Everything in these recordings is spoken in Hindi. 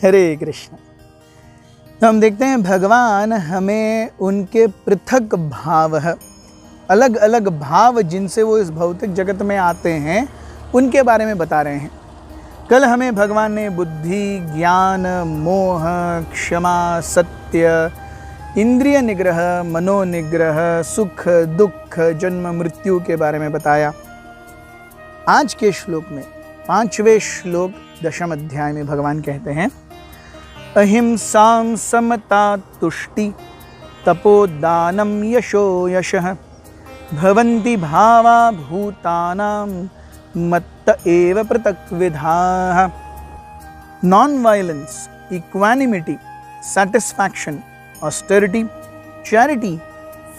हरे कृष्ण। तो हम देखते हैं भगवान हमें उनके पृथक भाव, अलग अलग भाव जिनसे वो इस भौतिक जगत में आते हैं, उनके बारे में बता रहे हैं। कल हमें भगवान ने बुद्धि, ज्ञान, मोह, क्षमा, सत्य, इंद्रिय निग्रह, मनोनिग्रह, सुख दुख, जन्म मृत्यु के बारे में बताया। आज के श्लोक में 5वें श्लोक 10वें अध्याय में भगवान कहते हैं, अहिंसां समता तुष्टि तपोदानं यशो यशः भवन्ति भावा भूतानां मत्त एव पृथक् विधाः। Non-violence, equanimity, satisfaction, austerity, charity,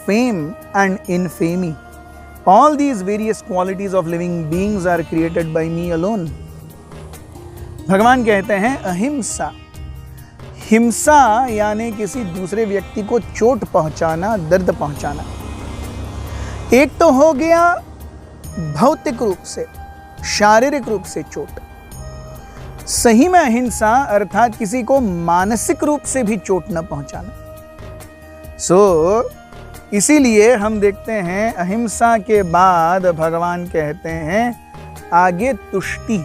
fame and infamy. All these various qualities of living beings are created by me alone. भगवान कहते हैं अहिंसा। हिंसा यानी किसी दूसरे व्यक्ति को चोट पहुंचाना, दर्द पहुंचाना। एक तो हो गया भौतिक रूप से, शारीरिक रूप से चोट। सही में अहिंसा अर्थात किसी को मानसिक रूप से भी चोट न पहुंचाना। इसीलिए हम देखते हैं अहिंसा के बाद भगवान कहते हैं आगे तुष्टि।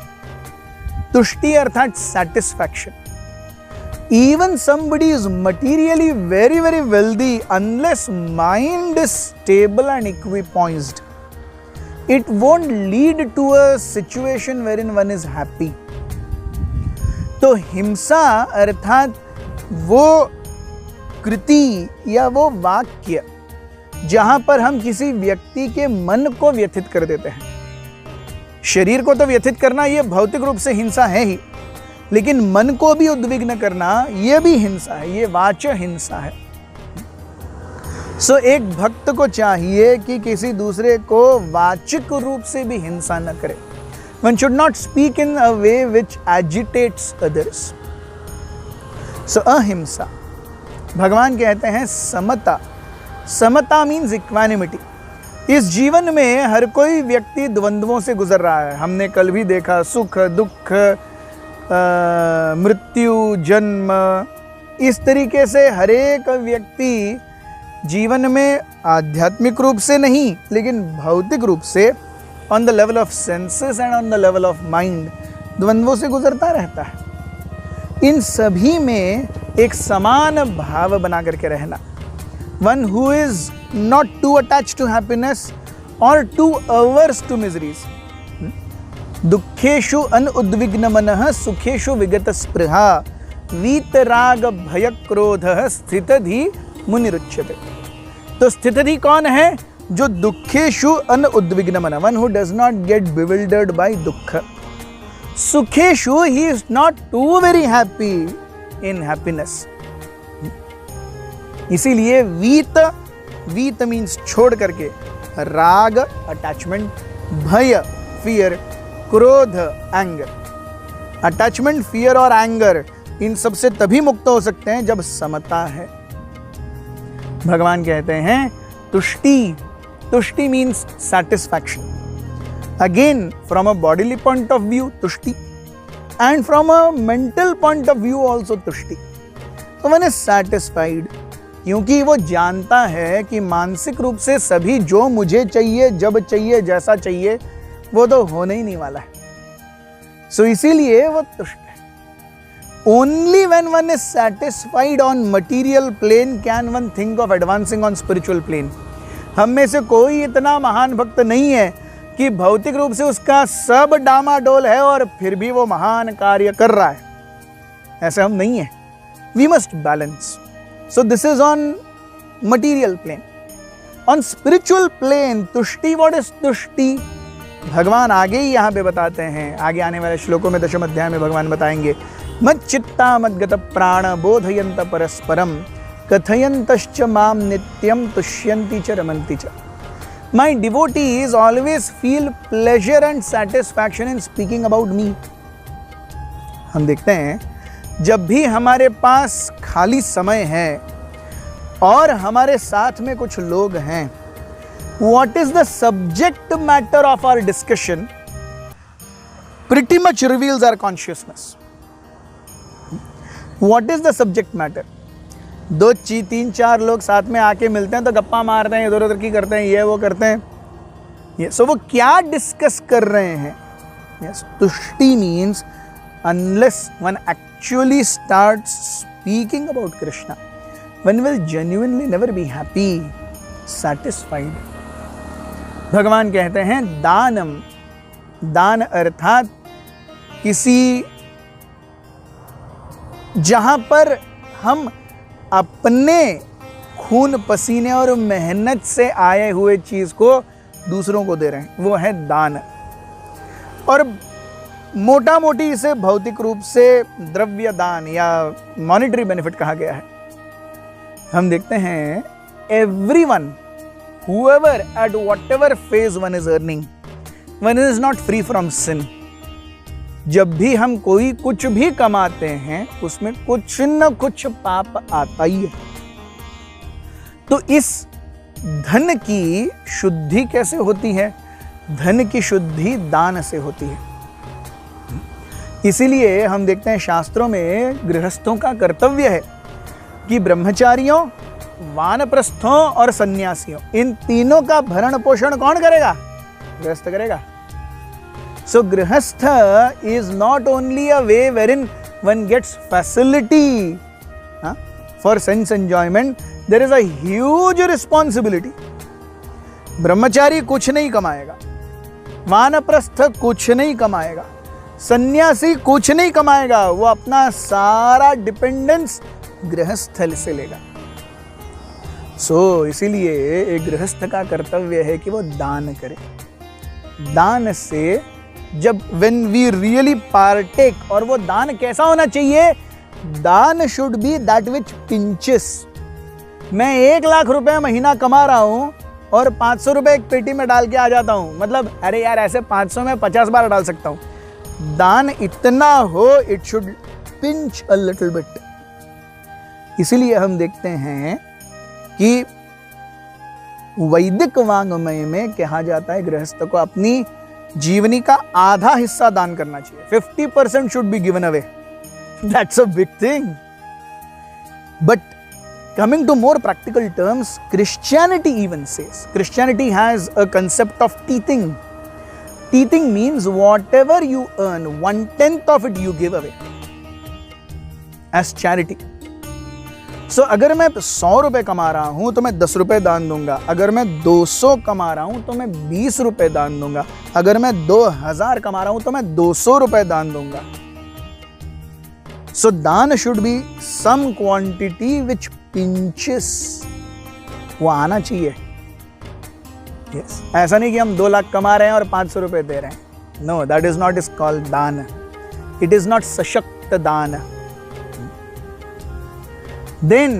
तुष्टि अर्थात satisfaction. Even somebody is materially very very wealthy, unless mind is stable and equipoised, it won't lead to a situation wherein one is happy. तो हिंसा अर्थात वो कृति या वो वाक्य जहां पर हम किसी व्यक्ति के मन को व्यथित कर देते हैं। शरीर को तो व्यथित करना ये भौतिक रूप से हिंसा है ही, लेकिन मन को भी उद्विग्न करना ये भी हिंसा है, ये वाच्य हिंसा है। एक भक्त को चाहिए कि किसी दूसरे को वाचिक रूप से भी हिंसा न करे। One should not speak in a way which agitates others. अहिंसा। भगवान कहते हैं समता। समता मीन्स इक्वानिमिटी। इस जीवन में हर कोई व्यक्ति द्वंद्वों से गुजर रहा है। हमने कल भी देखा सुख दुख, मृत्यु, जन्म, इस तरीके से हर एक व्यक्ति जीवन में आध्यात्मिक रूप से नहीं लेकिन भौतिक रूप से on the level of senses and on the level of mind द्वंद्वों से गुजरता रहता है। इन सभी में एक समान भाव बना करके रहना। One who is not too attached to happiness और टू अवर्स टू मिजरीज। दुखेषु अनुद्विग्न मनः सुखेषु विगत स्पृहा वीतराग भय क्रोधः स्थितधि मुनिरुच्यते। तो स्थितधि कौन है? जो दुखेषु अनुद्विग्न मनः, one who does not get bewildered by दुख। सुखेषु he is not too very happy in happiness. इसीलिए वीत मीन्स छोड़ करके, राग अटैचमेंट, भय फियर, क्रोध एंगर। अटैचमेंट, फियर और एंगर इन सब से तभी मुक्त हो सकते हैं जब समता है। भगवान कहते हैं तुष्टि। तुष्टि means satisfaction. Again from a bodily point of view तुष्टि and from a mental point of view also तुष्टि। तो वन इज सैटिस्फाइड, क्योंकि वो जानता है कि मानसिक रूप से सभी जो मुझे चाहिए, जब चाहिए, जैसा चाहिए, वो तो होने ही नहीं वाला है। इसीलिए वो तुष्ट है। Only when one is satisfied on material plane can one think of advancing on spiritual plane. हम में से कोई इतना महान भक्त नहीं है कि भौतिक रूप से उसका सब डामाडोल है और फिर भी वो महान कार्य कर रहा है। ऐसा हम नहीं है। We must balance. This is on material plane. On spiritual plane तुष्टि, व्हाट इज तुष्टि? भगवान आगे ही यहाँ पे बताते हैं। आगे आने वाले श्लोकों में 10वें अध्याय में भगवान बताएंगे, मत चित्ता मद्गत प्राण बोधयंत परस्परम कथयंतश्च माम नित्यम तुष्यन्ति च रमन्ति च। My devotees always feel pleasure and satisfaction in speaking about me. हम देखते हैं जब भी हमारे पास खाली समय है और हमारे साथ में कुछ लोग हैं, what is the subject matter of our discussion pretty much reveals our consciousness. What is the subject matter? दो तीन चार लोग साथ में आके मिलते हैं तो गप्पा मारते हैं, इधर उधर की करते हैं, ये वो करते हैं, ये सो वो क्या डिस्कस कर रहे हैं? यस, तुष्टि means unless one actually starts speaking about Krishna, one will genuinely never be happy, satisfied. भगवान कहते हैं दानम, दान अर्थात किसी जहां पर हम अपने खून पसीने और मेहनत से आए हुए चीज को दूसरों को दे रहे हैं, वो है दान। और मोटा मोटी इसे भौतिक रूप से द्रव्य दान या मॉनेटरी बेनिफिट कहा गया है। हम देखते हैं everyone, whoever at whatever phase one is earning, one is not free from sin. जब भी हम कोई कुछ भी कमाते हैं उसमें कुछ न कुछ पाप आता ही है। तो इस धन की शुद्धि कैसे होती है? धन की शुद्धि दान से होती है। इसीलिए हम देखते हैं शास्त्रों में गृहस्थों का कर्तव्य है कि ब्रह्मचारियों, वानप्रस्थों और सन्यासियों, इन तीनों का भरण पोषण कौन करेगा? गृहस्थ करेगा। सो गृहस्थ is not only a way wherein one gets facility for sense enjoyment, there is a huge responsibility. ब्रह्मचारी कुछ नहीं कमाएगा, वानप्रस्थ कुछ नहीं कमाएगा, सन्यासी कुछ नहीं कमाएगा, वो अपना सारा डिपेंडेंस गृहस्थ से लेगा। सो इसीलिए एक गृहस्थ का कर्तव्य है कि वो दान करे। दान से जब व्हेन वी रियली पार्टेक, और वो दान कैसा होना चाहिए? दान should be that which pinches. मैं 1 लाख रुपए महीना कमा रहा हूं और 500 रुपए एक पेटी में डाल के आ जाता हूं, मतलब अरे यार ऐसे 500 में 50 बार डाल सकता हूं। दान इतना हो, it should pinch a little bit. इसीलिए हम देखते हैं कि वैदिक वांग्मय में कहा जाता है गृहस्थ को अपनी जीवनी का आधा हिस्सा दान करना चाहिए। 50% should be given away. That's a big thing. But coming to more practical terms, Christianity even says, Christianity has a concept of teething. Teething means whatever you earn, 1/10 of it you give away as charity. So अगर मैं 100 रुपए कमा रहा हूं तो मैं 10 रुपए दान दूंगा, अगर मैं 200 कमा रहा हूं तो मैं 20 रुपए दान दूंगा, अगर मैं 2000 कमा रहा हूं तो मैं 200 रुपए दान दूंगा। So दान should be some quantity which pinches, वो आना चाहिए। Yes. ऐसा नहीं कि हम 2 लाख कमा रहे हैं और 500 रुपए दे रहे हैं। No, that is not is called दान। It is not सशक्त दान। Then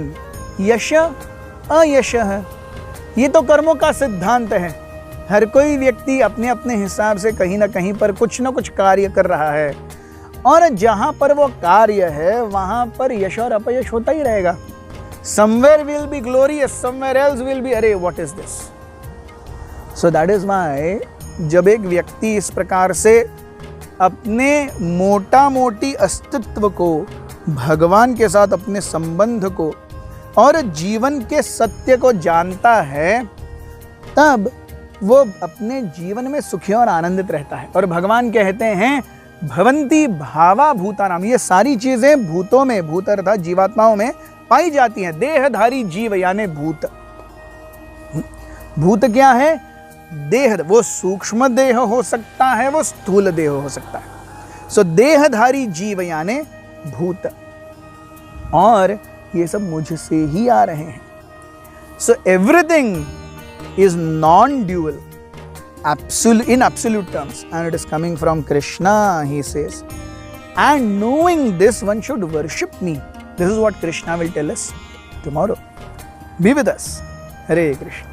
यश अयश है, ये तो कर्मों का सिद्धांत है। हर कोई व्यक्ति अपने अपने हिसाब से कहीं ना कहीं पर कुछ ना कुछ कार्य कर रहा है, और जहां पर वो कार्य है वहां पर यश और अपयश होता ही रहेगा। Somewhere will be glorious, somewhere else will be, अरे what is this? So that is why जब एक व्यक्ति इस प्रकार से अपने मोटा मोटी अस्तित्व को, भगवान के साथ अपने संबंध को और जीवन के सत्य को जानता है, तब वो अपने जीवन में सुखी और आनंदित रहता है। और भगवान कहते हैं भवंती भावा भूतानाम, ये सारी चीजें भूतों में, भूत अर्थात जीवात्माओं में पाई जाती हैं। देहधारी जीव यानी भूत। भूत क्या है? देह, वो सूक्ष्म देह हो सकता है, वो स्थूल देह हो सकता है। सो देहधारी जीव यानी भूत, और ये सब मुझसे ही आ रहे हैं। So everything is non dual, in absolute terms, and it is coming from Krishna, he says. And knowing this, one should worship me. This is what Krishna will tell us tomorrow. Be with us. Hare Krishna.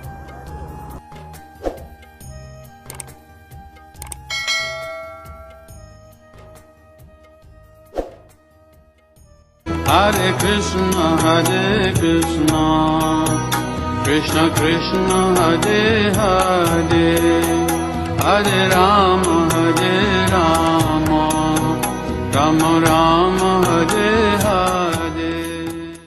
Hare Krishna, Hare Krishna, Krishna Krishna, Hare Hare, Hare Rama, Hare Rama, Rama Rama,